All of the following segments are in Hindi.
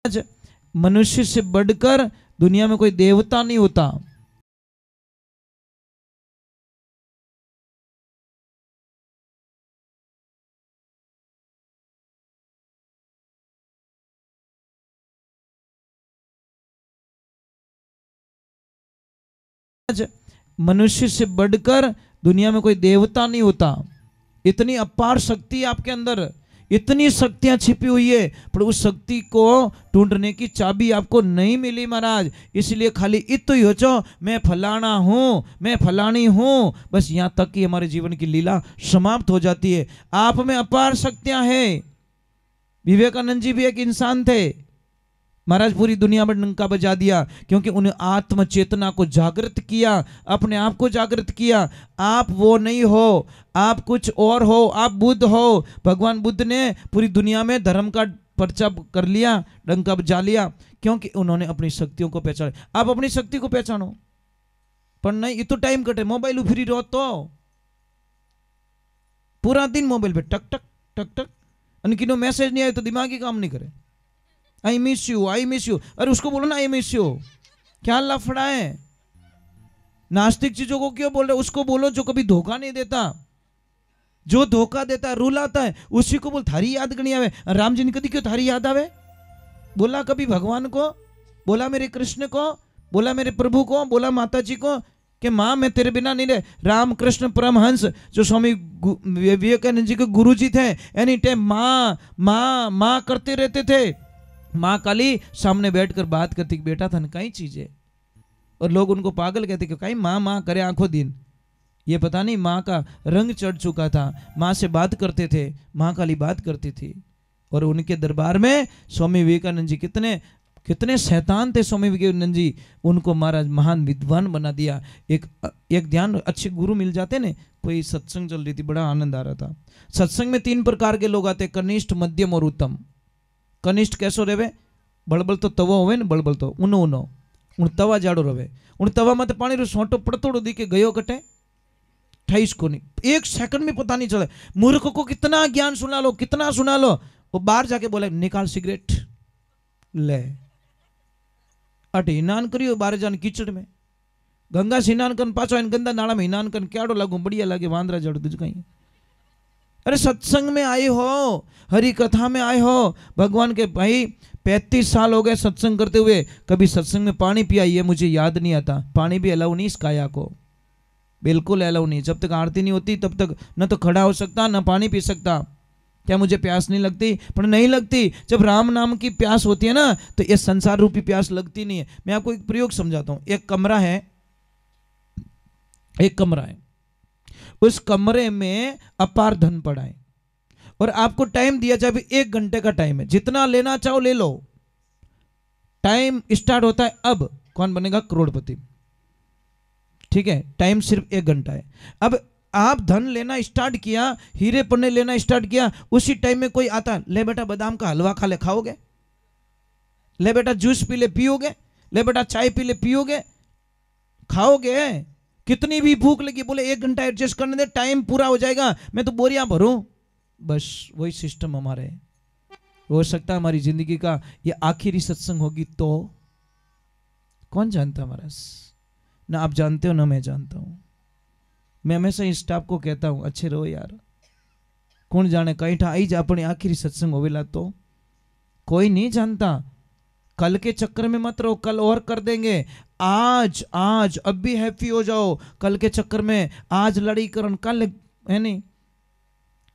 आज मनुष्य से बढ़कर दुनिया में कोई देवता नहीं होता। आज मनुष्य से बढ़कर दुनिया में कोई देवता नहीं होता। इतनी अपार शक्ति आपके अंदर, इतनी शक्तियां छिपी हुई है, पर उस शक्ति को ढूंढने की चाबी आपको नहीं मिली महाराज। इसलिए खाली इत ही हो चो मैं फलाना हूं, मैं फलानी हूं, बस यहां तक कि हमारे जीवन की लीला समाप्त हो जाती है। आप में अपार शक्तियां हैं। विवेकानंद जी भी एक इंसान थे, महाराज पूरी दुनिया में डंका बजा दिया क्योंकि उन्हें आत्म चेतना को जागृत किया, अपने आप को जागृत किया। आप वो नहीं हो, आप कुछ और हो, आप बुद्ध हो। भगवान बुद्ध ने पूरी दुनिया में धर्म का पर्चा कर लिया, डंका बजा लिया, क्योंकि उन्होंने अपनी शक्तियों को पहचाना। आप अपनी शक्ति को पहचानो, पर नहीं ये तो टाइम कटे, मोबाइल फ्री रहो तो पूरा दिन मोबाइल पे टक टक टक टक, किनो मैसेज नहीं आए तो दिमाग ही काम नहीं करे। I miss you, I miss you. अरे उसको बोलो ना आई मिस यू, क्या लफड़ा है। नास्तिक चीजों को क्यों बोल रहे, उसको बोलो जो कभी धोखा नहीं देता। जो धोखा देता है, रुलाता है, उसी को बोल थारी याद करनी आवे। राम जी ने कभी क्यों थारी याद आवे, बोला कभी भगवान को, बोला मेरे कृष्ण को, बोला मेरे प्रभु को, बोला माता जी को कि माँ मैं तेरे बिना नहीं रहे। राम कृष्ण परमहंस जो स्वामी विवेकानंद जी के गुरु जी थे, एनी टाइम माँ माँ माँ करते रहते थे। माँ काली सामने बैठकर बात करती कि बेटा था कई चीजें, और लोग उनको पागल कहते कि कहीं माँ माँ करे आंखों दिन। ये पता नहीं माँ का रंग चढ़ चुका था, माँ से बात करते थे, माँ काली बात करती थी। और उनके दरबार में स्वामी विवेकानंद जी कितने कितने शैतान थे स्वामी विवेकानंद जी, उनको महाराज महान विद्वान बना दिया। एक ध्यान, अच्छे गुरु मिल जाते ने। कोई सत्संग चल रही थी, बड़ा आनंद आ रहा था। सत्संग में 3 प्रकार के लोग आते, कनिष्ठ, मध्यम और उत्तम। कनिष्ठ कैसो रेवे, बड़बड़ तो तवा होवे ने, बड़बड़ तो ऊनो ऊनो उन तवा जाड़ो रहे। उन तवा में पानी रो सोटो पड़तोड़ो दी के गयो कटे ठाईस को नहीं, 1 सेकंड में पता नहीं चले। मूर्ख को कितना ज्ञान सुना लो, कितना सुना लो, वो बाहर जाके बोले निकाल सिगरेट ले, अटे स्नान करियो बाहर जान कीचड़ में, गंगा से स्नान कर पाचो गंदा नाला में स्नान कर, क्याड़ो लागू बढ़िया लागे, वांदरा जड़ तुझ कहीं। अरे सत्संग में आए हो, हरि कथा में आए हो, भगवान के भाई 35 साल हो गए सत्संग करते हुए, कभी सत्संग में पानी पिया ये मुझे याद नहीं आता। पानी भी अलाउ नहीं इस काया को, बिल्कुल अलाउ नहीं। जब तक आरती नहीं होती तब तक न तो खड़ा हो सकता न पानी पी सकता। क्या मुझे प्यास नहीं लगती, पर नहीं लगती। जब राम नाम की प्यास होती है ना, तो ये संसार रूपी प्यास लगती नहीं है। मैं आपको एक प्रयोग समझाता हूं। एक कमरा है, एक कमरा है, उस कमरे में अपार धन पड़ा है और आपको टाइम दिया जाए 1 घंटे का टाइम है, जितना लेना चाहो ले लो। टाइम स्टार्ट होता है अब, कौन बनेगा करोड़पति, ठीक है। टाइम सिर्फ 1 घंटा है। अब आप धन लेना स्टार्ट किया, हीरे पन्ने लेना स्टार्ट किया, उसी टाइम में कोई आता, ले बेटा बादाम का हलवा खा ले, खाओगे? ले बेटा जूस पी ले, पियोगे? ले बेटा चाय पी ले, पियोगे? खाओगे? कितनी भी भूख लगी, बोले 1 घंटा एडजस्ट करने दे, टाइम पूरा हो जाएगा, मैं तो बोरियां भरूं। बस वही सिस्टम हमारे। हो सकता है हमारी जिंदगी का ये आखिरी सत्संग होगी, तो कौन जानता हमारा, ना आप जानते हो ना मैं जानता हूं। मैं हमेशा इस स्टाफ को कहता हूं अच्छे रहो यार, कौन जाने कहीं ठा आई जा अपने आखिरी सत्संग होवेला तो कोई नहीं जानता। कल के चक्कर में मत रहो, कल और कर देंगे। आज आज अब भी हैप्पी हो जाओ। कल के चक्कर में आज लड़ाई करन, कल है नहीं,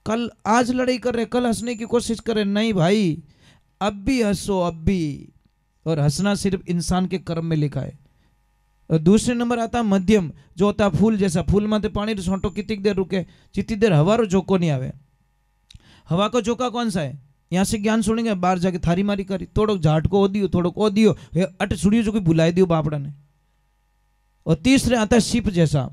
कल आज लड़ाई कर रहे, कल हंसने की कोशिश करें, नहीं भाई, अब भी हंसो, अब भी। और हंसना सिर्फ इंसान के कर्म में लिखा है। और दूसरे नंबर आता है मध्यम, जो होता है फूल जैसा। फूल में पानी सोटो कितनी देर रुके, जितनी देर हवा रो झोंको नहीं आवे। हवा का झोंका कौन सा है, यहाँ से ज्ञान सुनेंगे, बाहर जाके थारी मारी करी, थोड़ो झाट को दियो, थोड़ो को दियो, अट सुड़ियो जो कोई बुलाई दियो बापड़ा ने। और तीसरे आता है सिप जैसा।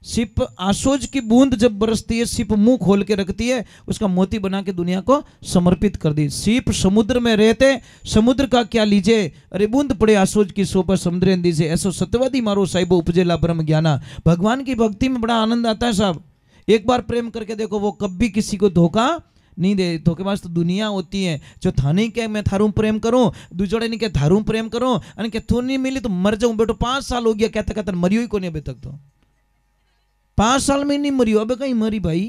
सिप आसोज की बूंद जब बरसती है, सिप मुंह खोल के रखती है, उसका मोती बना के दुनिया को समर्पित कर दी। सिप समुद्र में रहते, समुद्र का क्या लीजिए, अरे बूंद पड़े आसोज की सोपर समुद्र दीजिए, ऐसो सत्यवादी मारो साहिबो उपजेला ब्रह्म ज्ञाना। भगवान की भक्ति में बड़ा आनंद आता है साहब। एक बार प्रेम करके देखो, वो कभी किसी को धोखा नहीं दे तो के पास तो दुनिया होती है जो थाने के मैं थारू प्रेम करूं दूजोड़े नहीं के थारू प्रेम करूं अने के थू नहीं मिली तो मर जाऊं बेटो 5 साल हो गया कहता कहता मरियो ही को नहीं अभी तक तो 5 साल में नहीं मरियो अबे कहीं मरी भाई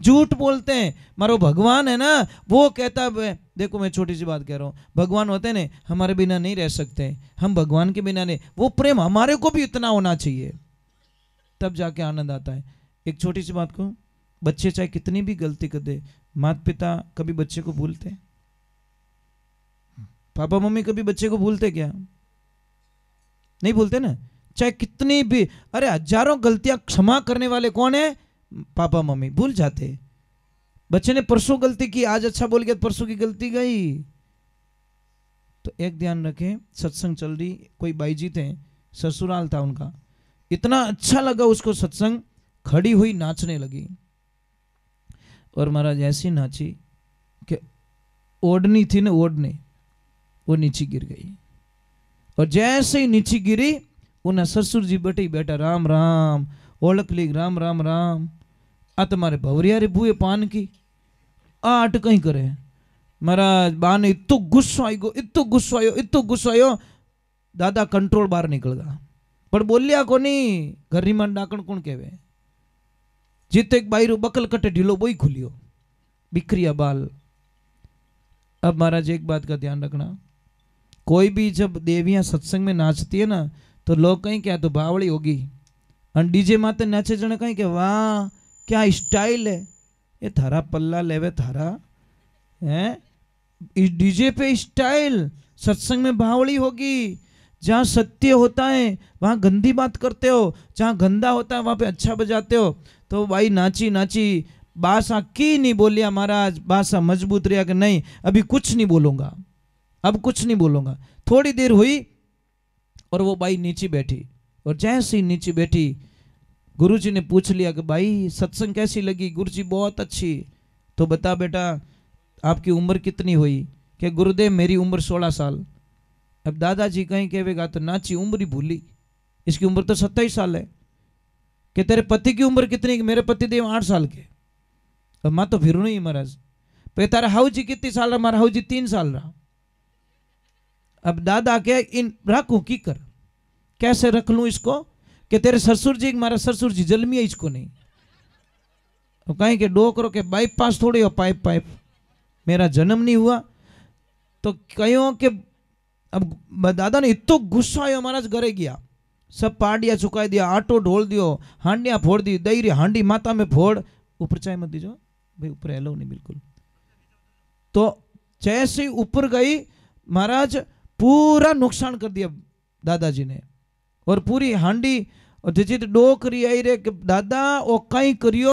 झूठ बोलते हैं मारो भगवान है ना वो कहता है देखो मैं छोटी सी बात कह रहा हूँ भगवान होते हैं ना हमारे बिना नहीं रह सकते हम भगवान के बिना नहीं वो प्रेम हमारे को भी इतना होना चाहिए तब जाके आनंद आता है। एक छोटी सी बात कहूँ बच्चे चाहे कितनी भी गलती कर दे माता पिता कभी बच्चे को भूलते पापा मम्मी कभी बच्चे को भूलते क्या नहीं भूलते ना चाहे कितनी भी अरे हजारों गलतियां क्षमा करने वाले कौन है पापा मम्मी भूल जाते बच्चे ने परसों गलती की आज अच्छा बोल गया परसों की गलती गई। तो एक ध्यान रखें सत्संग चल रही कोई बाई जी थे ससुराल था उनका इतना अच्छा लगा उसको सत्संग खड़ी हुई नाचने लगी और महाराज ऐसी नाची कि ओढ़नी थी ना ओढ़ने वो नीचे गिर गई और जैसे ही नीचे गिरी उन्हें ससुर जी बैठे बैठा राम राम ओळख ली राम राम राम आ तुम्हारे भवरिया रे बुए पान की आ अट कहीं करे महाराज बा ने इतो गुस्सो आई गो इतो गुस्सो आयो दादा कंट्रोल बाहर निकल गया पर बोलिया को नहीं घर में डाकण कौन कहवे जीते एक बाई रो बकल कटे ढीलो बोई खुलियो बिखरिया बाल। अब महाराज एक बात का ध्यान रखना कोई भी जब देवियां सत्संग में नाचती है ना तो लोग कहीं क्या तो बावड़ी होगी और डीजे माते नाचे जने कहीं के वाह क्या स्टाइल है ये थारा पल्ला लेवे थारा है इस डीजे पे स्टाइल सत्संग में बावड़ी होगी जहाँ सत्य होता है वहाँ गंदी बात करते हो जहाँ गंदा होता है वहाँ पे अच्छा बजाते हो। तो भाई नाची नाची बासा की नहीं बोलिया महाराज बासा मजबूत रहा कि नहीं अभी कुछ नहीं बोलूँगा अब कुछ नहीं बोलूँगा। थोड़ी देर हुई और वो बाई नीचे बैठी और जैसे ही नीचे बैठी गुरुजी ने पूछ लिया कि भाई सत्संग कैसी लगी गुरुजी बहुत अच्छी तो बता बेटा आपकी उम्र कितनी हुई कि गुरुदेव मेरी उम्र 16 साल। अब दादाजी कहीं कहेगा तो नाची उम्र ही भूली इसकी उम्र तो 27 साल है कि तेरे पति की उम्र कितनी मेरे पति देव 8 साल के अब माँ तो फिर नहीं महाराज पे तारा हाउ जी कितनी साल रहा हमारा हाउ जी 3 साल रहा। अब दादा के इन रखू की कर कैसे रख लूं इसको कि तेरे ससुर जी मारा ससुर जी जन्मी है इसको नहीं तो कहीं के डो करो के बाईपास थोड़ी हो पाइप पाइप मेरा जन्म नहीं हुआ तो कहो के अब दादा ने इतो गुस्सा आयो महाराज घरे गया सब पाडिया चुकाई दिया आटो ढोल दियो हांडिया फोड़ दी दई री हांडी माता में फोड़ ऊपर चाय मत दीजो भाई ऊपर हेलो नहीं बिल्कुल। तो जैसे ही ऊपर गई महाराज पूरा नुकसान कर दिया दादाजी ने और पूरी हांडी और जित डोकरी आई रे दादा वो कहीं करियो